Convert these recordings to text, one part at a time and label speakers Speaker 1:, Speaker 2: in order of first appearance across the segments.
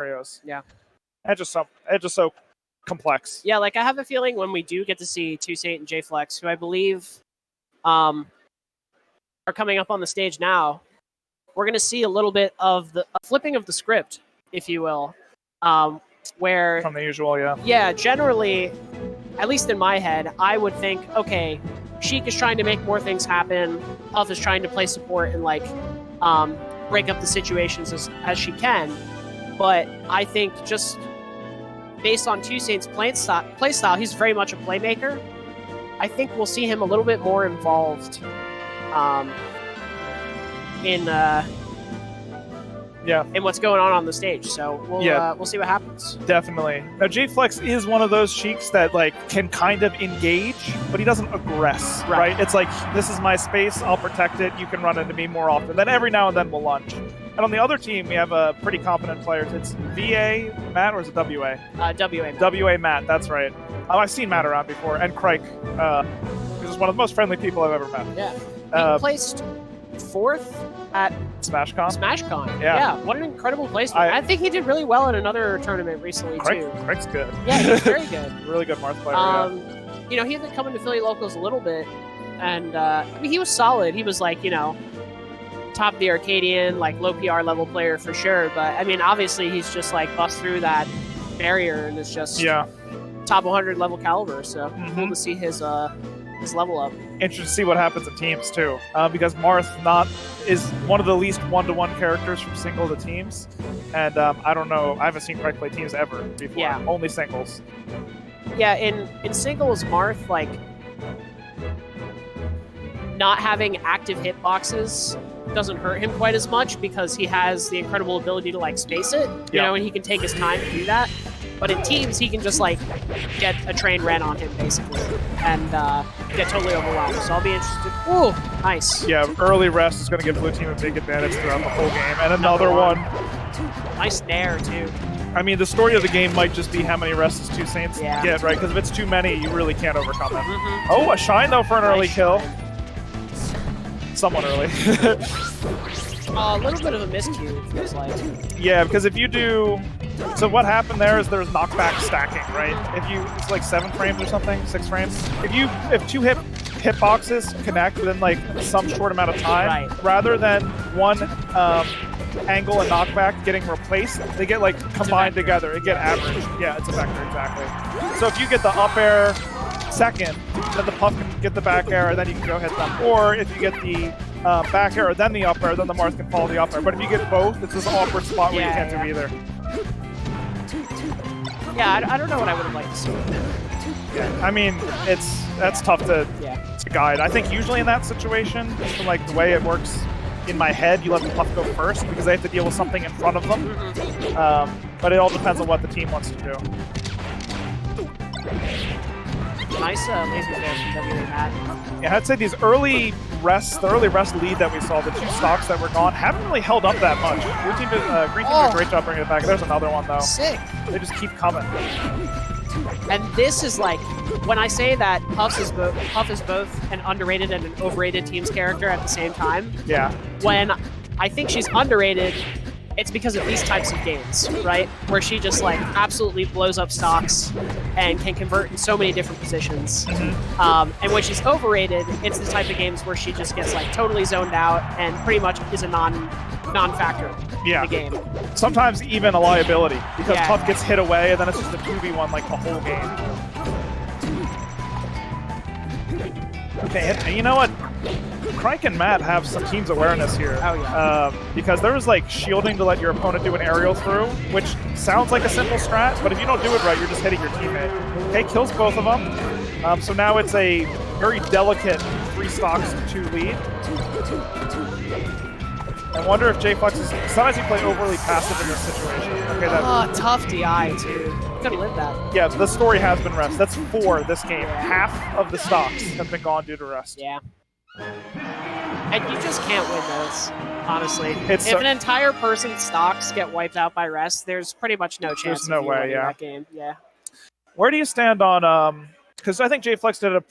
Speaker 1: scenarios.
Speaker 2: Yeah.
Speaker 1: It's just so complex.
Speaker 2: Yeah, like I have a feeling when we do get to see 2saint and Jflex, who I believe are coming up on the stage now, we're going to see a little bit of a flipping of the script, if you will, where
Speaker 1: From the usual, yeah.
Speaker 2: Yeah, generally, at least in my head, I would think, okay, Sheik is trying to make more things happen. Puff is trying to play support and like break up the situations as she can. But I think just based on 2saint's play style, he's very much a playmaker. I think we'll see him a little bit more involved in what's going on the stage. So we'll see what happens.
Speaker 1: Definitely. Now Jflex is one of those Sheiks that like can kind of engage, but he doesn't aggress, right? It's like, this is my space, I'll protect it, you can run into me more often. Then every now and then we'll lunge. And on the other team, we have a pretty competent players. It's WAMatt, or is it WA? WAMatt, that's right. I've seen Matt around before, and Khryke. He's one of the most friendly people I've ever met.
Speaker 2: Yeah. He placed 4th at SmashCon. Yeah. What an incredible placement. I think he did really well in another tournament recently, too.
Speaker 1: Khryke's good.
Speaker 2: Yeah, he's very good.
Speaker 1: Really good Marth player,
Speaker 2: You know, he had been coming to Philly locals a little bit, and I mean, he was solid. He was like, you know, top of the Arcadian, like low PR level player for sure. But I mean, obviously, he's just like bust through that barrier and it's just top 100 level caliber. So cool to see his level up.
Speaker 1: Interesting to see what happens in teams too, because Marth is one of the least one-to-one characters from single to teams, and I don't know. I haven't seen Khryke play teams ever before.
Speaker 2: Yeah.
Speaker 1: Only singles.
Speaker 2: Yeah, in singles, Marth, like not having active hitboxes doesn't hurt him quite as much because he has the incredible ability to like space it, you know, and he can take his time to do that. But in teams, he can just like get a train ran on him basically and get totally overwhelmed. So I'll be interested. Ooh, nice.
Speaker 1: Yeah, early rest is going to give blue team a big advantage throughout the whole game. And another one.
Speaker 2: Nice nair too.
Speaker 1: I mean, the story of the game might just be how many rests 2saints get, right? Because if it's too many, you really can't overcome them. Oh, a shine though for an early kill. Somewhat early.
Speaker 2: A little bit of a miscue, it feels like.
Speaker 1: Yeah, because if you do... So what happened there is there's knockback stacking, right? If you... It's like 7 frames or something, 6 frames. If 2 hitboxes connect within like some short amount of time, rather than one angle and knockback getting replaced, they get like combined together. It get averaged. Yeah, it's a vector, exactly. So if you get the up air second, then the Puff can get the back air, and then you can go hit them. Or if you get the back air, then the up air, then the Marth can follow the up air. But if you get both, it's this awkward spot where you can't do either.
Speaker 2: Yeah, I don't know what I would have liked to see.
Speaker 1: Yeah, I mean, that's tough to guide. I think usually in that situation, just from like the way it works in my head, you let the Puff go first because they have to deal with something in front of them. But it all depends on what the team wants to do.
Speaker 2: Nice laser there from WAMatt.
Speaker 1: Yeah, I'd say these early rests, the early rest lead that we saw, the 2 stocks that were gone, haven't really held up that much. Blue team did, green team did a great job bringing it back. There's another one though.
Speaker 2: Sick.
Speaker 1: They just keep coming.
Speaker 2: And this is like, when I say that Puff is both an underrated and an overrated team's character at the same time.
Speaker 1: Yeah.
Speaker 2: When I think she's underrated, it's because of these types of games, right? Where she just like absolutely blows up stocks and can convert in so many different positions. And when she's overrated, it's the type of games where she just gets like totally zoned out and pretty much is a non-factor in the game.
Speaker 1: Sometimes even a liability because Puff gets hit away and then it's just a 2v1 like the whole game. Okay, and you know what? Khryke and Matt have some team's awareness here.
Speaker 2: Oh, yeah.
Speaker 1: Because there was like shielding to let your opponent do an aerial through, which sounds like a simple strat, but if you don't do it right, you're just hitting your teammate. Okay, kills both of them. So now it's a very delicate 3 stocks to 2 lead. I wonder if Jflex is... Sometimes you play overly passive in this situation. Okay,
Speaker 2: tough DI, too. Couldn't live that.
Speaker 1: Yeah, the story has been rest. That's 4 this game. Half of the stocks have been gone due to rest.
Speaker 2: Yeah. And you just can't win those, honestly. If an entire person's stocks get wiped out by rest, there's pretty much no chance of you winning that game. Yeah.
Speaker 1: Where do you stand on... Because I think Jflex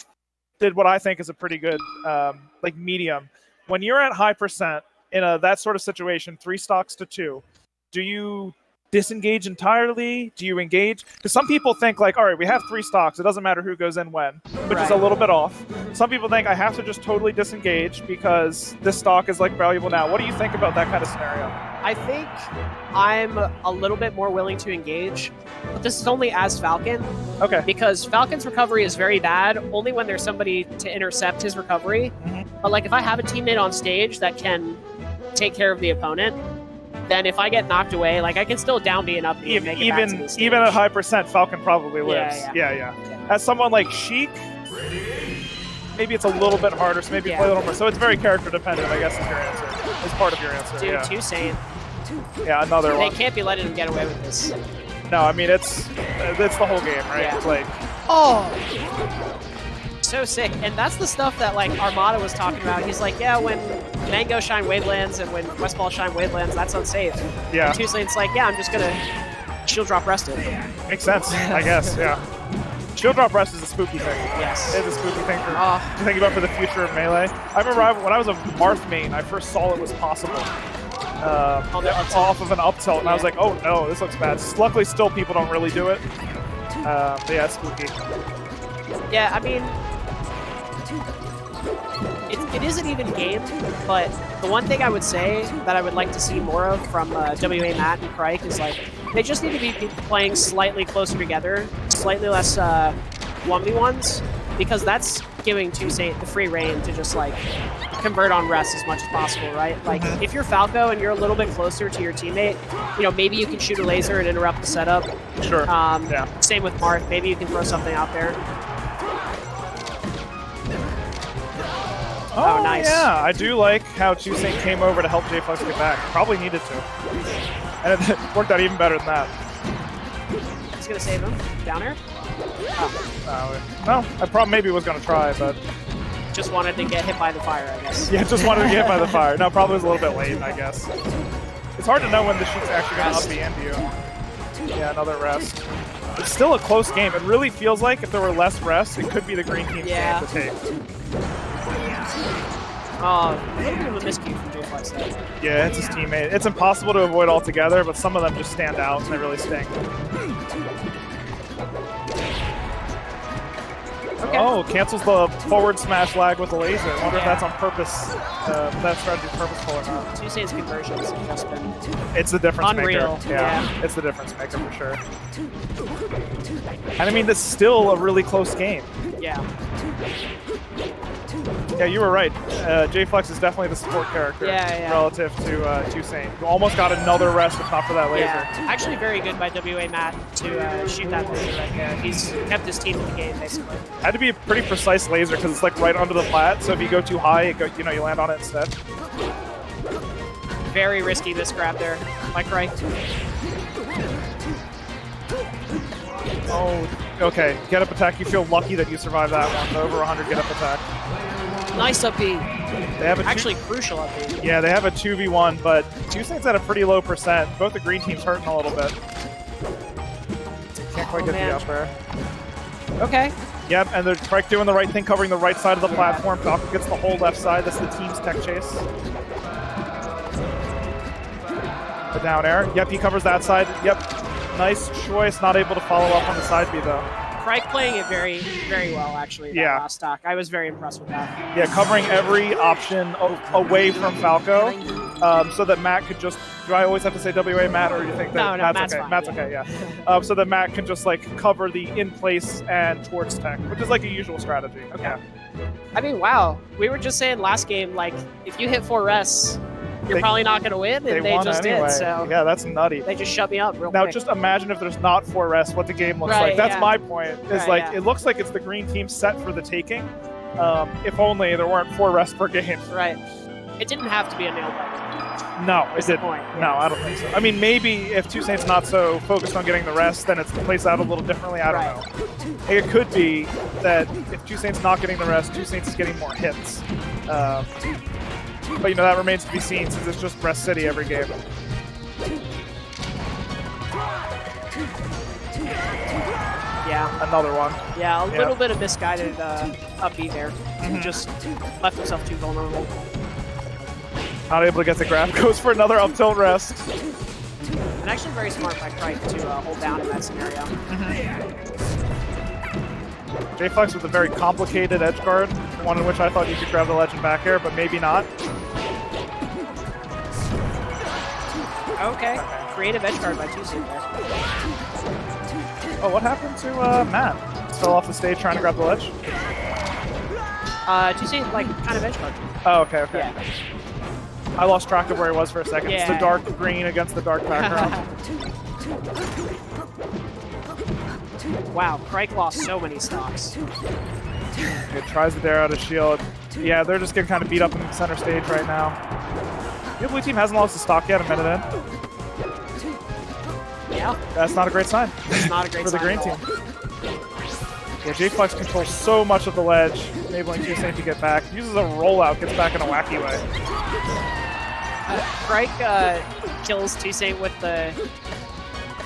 Speaker 1: did what I think is a pretty good like medium. When you're at high percent in that sort of situation, 3 stocks to 2, do you disengage entirely? Do you engage? Because some people think like, all right, we have 3 stocks. It doesn't matter who goes in when, which is a little bit off. Some people think I have to just totally disengage because this stock is like valuable now. What do you think about that kind of scenario?
Speaker 2: I think I'm a little bit more willing to engage, but this is only as Falcon.
Speaker 1: Okay.
Speaker 2: Because Falcon's recovery is very bad only when there's somebody to intercept his recovery. But like if I have a teammate on stage that can take care of the opponent, then if I get knocked away, like I can still down B and up B and make it back to the stage.
Speaker 1: Even at high percent, Falcon probably lives.
Speaker 2: Yeah.
Speaker 1: As someone like Khryke, maybe it's a little bit harder, so maybe play a little more. So it's very character dependent, I guess, is your answer. Is part of your answer.
Speaker 2: Dude, 2saint.
Speaker 1: Yeah, another one.
Speaker 2: They can't be letting him get away with this.
Speaker 1: No, I mean it's the whole game, right?
Speaker 2: Yeah.
Speaker 1: It's like,
Speaker 2: so sick. And that's the stuff that like Armada was talking about. He's like, yeah, when Mango shine Wavelands and when Westball shine Wavelands, that's unsafe.
Speaker 1: Yeah.
Speaker 2: And 2saint's like, yeah, I'm just gonna shield drop rest it.
Speaker 1: Makes sense, I guess, yeah. Shield drop rest is a spooky thing.
Speaker 2: Yes.
Speaker 1: It's a spooky thing to think about for the future of Melee. I remember when I was a Marth main, I first saw it was possible. Off of an up tilt, and I was like, oh no, this looks bad. Luckily, still people don't really do it. But yeah, it's spooky.
Speaker 2: Yeah, I mean, it isn't even game, but the one thing I would say that I would like to see more of from WAMatt and Khryke is like, they just need to be playing slightly closer together, slightly less 1v1s, because that's giving 2saint the free reign to just like convert on rest as much as possible, right? Like if you're Falco and you're a little bit closer to your teammate, you know, maybe you can shoot a laser and interrupt the setup.
Speaker 1: Sure.
Speaker 2: Same with Marth. Maybe you can throw something out there. Oh, nice.
Speaker 1: Yeah, I do like how 2saint came over to help Jflex get back. Probably needed to. And it worked out even better than that.
Speaker 2: He's gonna save him. Down air?
Speaker 1: No, I maybe was gonna try, but
Speaker 2: just wanted to get hit by the fire, I guess.
Speaker 1: Yeah, just wanted to get hit by the fire. No, probably was a little bit late, I guess. It's hard to know when the shoot's actually gonna up the end you. Yeah, another rest. It's still a close game. It really feels like if there were less rests, it could be the green team's game to take.
Speaker 2: A little bit of a miscue from Jflex there.
Speaker 1: Yeah, it's his teammate. It's impossible to avoid altogether, but some of them just stand out and they really stink. Okay. Oh, cancels the forward smash lag with a laser. I wonder if that's on purpose. That strategy is purposeful or not.
Speaker 2: 2saint's conversions have just been
Speaker 1: it's the difference
Speaker 2: unreal.
Speaker 1: Maker. Yeah, it's the difference maker for sure. And I mean, this is still a really close game.
Speaker 2: Yeah.
Speaker 1: Yeah, you were right. Jflex is definitely the support character relative to 2saint. You almost got another rest if not for that laser.
Speaker 2: Yeah, actually very good by WAMatt to shoot that laser right there. He's kept his team in the game, basically.
Speaker 1: Had to be a pretty precise laser because it's like right under the plat, so if you go too high, you land on it instead.
Speaker 2: Very risky this grab there, by Khryke.
Speaker 1: Oh, okay. Get up attack. You feel lucky that you survived that one. The over 100 get up attack.
Speaker 2: Nice up B.
Speaker 1: They have
Speaker 2: actually crucial up B.
Speaker 1: Yeah, they have a 2v1, but 2saint's at a pretty low percent. Both the green teams hurting a little bit. Can't quite get the up there.
Speaker 2: Okay.
Speaker 1: Yep, and they're Khryke doing the right thing, covering the right side of the platform. Falcon gets the whole left side. That's the team's tech chase. The down air. Yep, he covers that side. Yep. Nice choice. Not able to follow up on the side B, though.
Speaker 2: Khryke playing it very, very well, actually, that last stock. I was very impressed with that.
Speaker 1: Yeah, covering every option away from Falco so that Matt could just... Do I always have to say WAMatt, or do you think that Matt's okay?
Speaker 2: Fine,
Speaker 1: Matt's okay, yeah. So that Matt can just, like, cover the in-place and towards tech, which is, like, a usual strategy. Okay.
Speaker 2: I mean, wow. We were just saying last game, like, if you hit 4 rests, you're probably not going to win, and they just
Speaker 1: anyway.
Speaker 2: did, so...
Speaker 1: Yeah, that's nutty.
Speaker 2: They just shut me up real quick.
Speaker 1: Now, just imagine if there's not 4 rests, what the game looks like. That's my point. Is it looks like it's the green team set for the taking, if only there weren't 4 rests per game.
Speaker 2: Right. It didn't have to be a nail-biter.
Speaker 1: No, it didn't. No, I don't think so. I mean, maybe if 2saint's not so focused on getting the rest, then it's plays out a little differently. I don't know. It could be that if 2saint's not getting the rest, 2saint's is getting more hits. But, that remains to be seen since it's just Rest City every game.
Speaker 2: Yeah.
Speaker 1: Another one.
Speaker 2: Yeah, a little bit of misguided up B there. Just left himself too vulnerable.
Speaker 1: Not able to get the grab. Goes for another up tilt rest.
Speaker 2: And And actually very smart by Khryke to hold down in that scenario.
Speaker 1: Jflex with a very complicated edge guard, one in which I thought you could grab the legend back air, but maybe not.
Speaker 2: Okay. Creative edge guard by 2saint there.
Speaker 1: Oh, what happened to Matt? Fell off the stage trying to grab the ledge?
Speaker 2: 2saint, like, kind of edge guard.
Speaker 1: Oh, okay, okay.
Speaker 2: Yeah.
Speaker 1: I lost track of where he was for a second. It's the dark green against the dark background.
Speaker 2: Wow, Khryke lost so many stocks.
Speaker 1: It tries to dare out a shield. Yeah, they're just getting kind of beat up in the center stage right now. The blue team hasn't lost a stock yet, a minute in.
Speaker 2: Yeah.
Speaker 1: That's not a great sign.
Speaker 2: It's not a great
Speaker 1: for the
Speaker 2: sign
Speaker 1: green
Speaker 2: at all.
Speaker 1: team. Yeah, Jflex controls so much of the ledge, enabling 2saint to get back. Uses a rollout, gets back in a wacky way.
Speaker 2: Khryke kills 2saint with the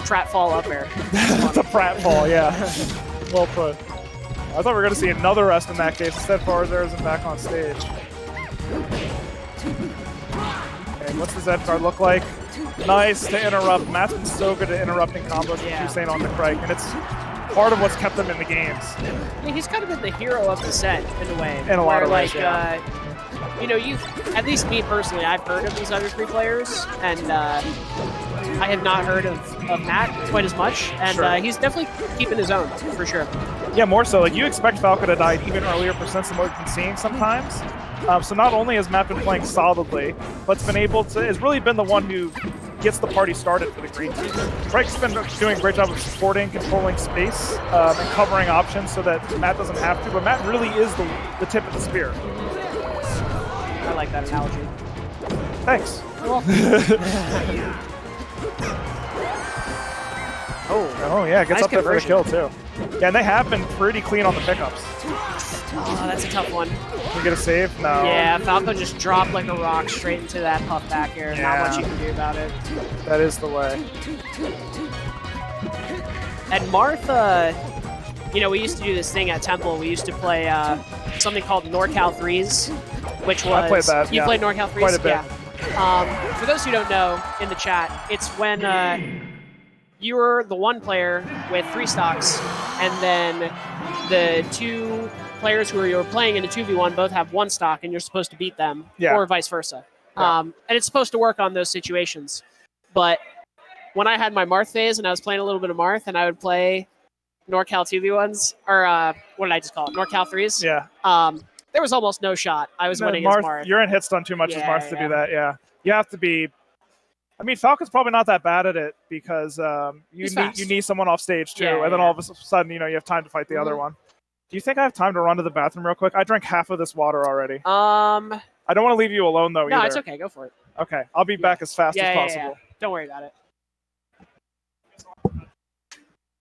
Speaker 2: trap fall up air.
Speaker 1: It's a pratfall, yeah. Well put. I thought we were going to see another rest in that case. Instead, Farzeres and back on stage. Okay, what's the Zed card look like? Nice to interrupt. Matt's been so good at interrupting combos with 2saint on the Khryke, and it's part of what's kept them in the games.
Speaker 2: Yeah, he's kind of been the hero of the set in a way.
Speaker 1: In a lot of
Speaker 2: where,
Speaker 1: ways,
Speaker 2: like,
Speaker 1: yeah.
Speaker 2: You know, at least me personally, I've heard of these other 3 players, and I have not heard of Matt quite as much, and
Speaker 1: Sure.
Speaker 2: he's definitely keeping his own, for sure.
Speaker 1: Yeah, more so. Like, you expect Falco to die even earlier percents than what we've been seeing sometimes. So not only has Matt been playing solidly, but's been able to, has really been the one who gets the party started for the green team. Khryke's been doing a great job of supporting, controlling space, and covering options so that Matt doesn't have to, but Matt really is the tip of the spear.
Speaker 2: I like that analogy.
Speaker 1: Thanks. Oh yeah, gets
Speaker 2: nice
Speaker 1: up there for the
Speaker 2: conversion.
Speaker 1: kill too. Yeah, and they have been pretty clean on the pickups.
Speaker 2: Oh, that's a tough one.
Speaker 1: Can we get a save? No.
Speaker 2: Yeah, Falco just dropped like a rock straight into that puff back air.
Speaker 1: Yeah.
Speaker 2: Not much you can do about it.
Speaker 1: That is the way.
Speaker 2: And Martha, you know, we used to do this thing at Temple. We used to play something called NorCal 3s, which was...
Speaker 1: I played that,
Speaker 2: You
Speaker 1: yeah.
Speaker 2: played NorCal 3s?
Speaker 1: Quite a bit.
Speaker 2: Yeah. For those who don't know, in the chat, it's when you're the one player with 3 stocks, and then the 2 players who you're playing in a 2v1 both have 1 stock, and you're supposed to beat them,
Speaker 1: Yeah.
Speaker 2: or vice versa.
Speaker 1: Yeah.
Speaker 2: And it's supposed to work on those situations. But when I had my Marth phase and I was playing a little bit of Marth, and I would play NorCal 2v1s, or what did I just call it? NorCal 3s?
Speaker 1: Yeah.
Speaker 2: There was almost no shot. I was winning as Marth.
Speaker 1: You're in hit stun too much as
Speaker 2: Yeah,
Speaker 1: Marth to
Speaker 2: yeah.
Speaker 1: do that, yeah. You have to be... I mean, Falcon's probably not that bad at it because you need someone off stage too,
Speaker 2: Yeah,
Speaker 1: and then
Speaker 2: yeah.
Speaker 1: all of a sudden, you know, you have time to fight the other one. Do you think I have time to run to the bathroom real quick? I drank half of this water already.
Speaker 2: No,
Speaker 1: I don't want to leave you alone though either.
Speaker 2: it's okay. Go for it.
Speaker 1: Okay, I'll be back as fast as possible.
Speaker 2: Don't worry about it.